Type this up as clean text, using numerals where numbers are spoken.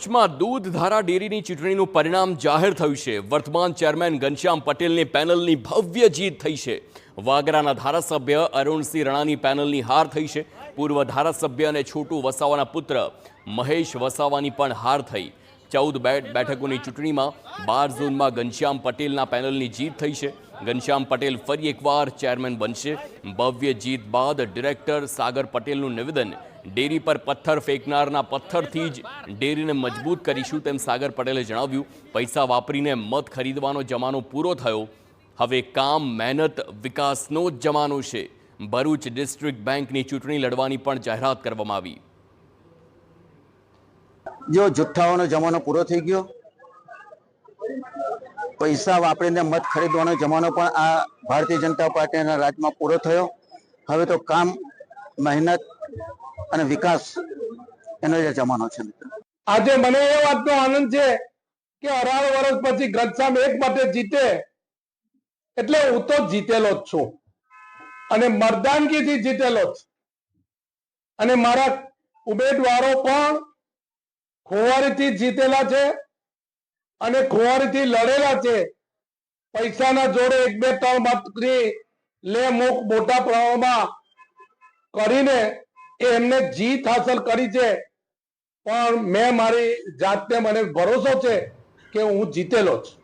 ભરૂચમાં દૂધધારા ડેરીની ચૂંટણીનું પરિણામ જાહેર થયું છે। વર્તમાન ચેરમેન ઘનશ્યામ પટેલની પેનલની ભવ્ય જીત થઈ છે। વાગરાના ધારાસભ્ય અરુણસિંહ રાણાની પેનલની હાર થઈ છે। પૂર્વ ધારાસભ્ય અને છોટુ વસાવાના પુત્ર મહેશ વસાવાની પણ હાર થઈ। 14 બેઠકોની ચૂંટણીમાં 12 ઝોનમાં ઘનશ્યામ પટેલના પેનલની જીત થઈ છે। ઘનશ્યામ પટેલ ફરી એકવાર ચેરમેન બનશે। ભવ્ય જીત બાદ ડિરેક્ટર સાગર પટેલનું નિવેદન, ડેરી પર પથ્થર ફેંકનારના પથ્થરથી જ ડેરીને મજબૂત કરીશું તેમ સાગર પટેલે જણાવ્યું। પૈસા વાપરીને મત ખરીદવાનો જમાનો પૂરો થયો, હવે કામ, મહેનત, વિકાસનો જ જમાનો છે। ભરૂચ ડિસ્ટ્રિક્ટ બેંકની ચૂંટણી લડવાની પણ જાહેરાત કરવામાં આવી। જો જુઠ્ઠાઓનો જમાનો પૂરો થઈ ગયો, પૈસા વાપરીને મત ખરીદવાનો જમાનો પણ આ ભારતીય જનતા પાર્ટીના રાજમાં પૂરો થયો। હવે તો કામ, મહેનત અને વિકાસ એનો જ જમાનો છે। આજે મને એ વાતનો આનંદ છે કે 18 વર્ષ પછી ઘનશ્યામ એક માટે જીતે એટલે હું તો જીતેલો જ છું અને મર્દાનગીથી જીતેલો જ, અને મારા ઉમેદવારો પણ ખુવારીથી જીતેલા છે અને ખુવારીથી લડેલા છે। પૈસાના જોડે 1-2-3 મતની લે મૂક મોટા પ્રમાણમાં કરીને એમને જીત હાંસલ કરી છે, પણ મેં મારી જાતને મને ભરોસો છે કે હું જીતેલો છું।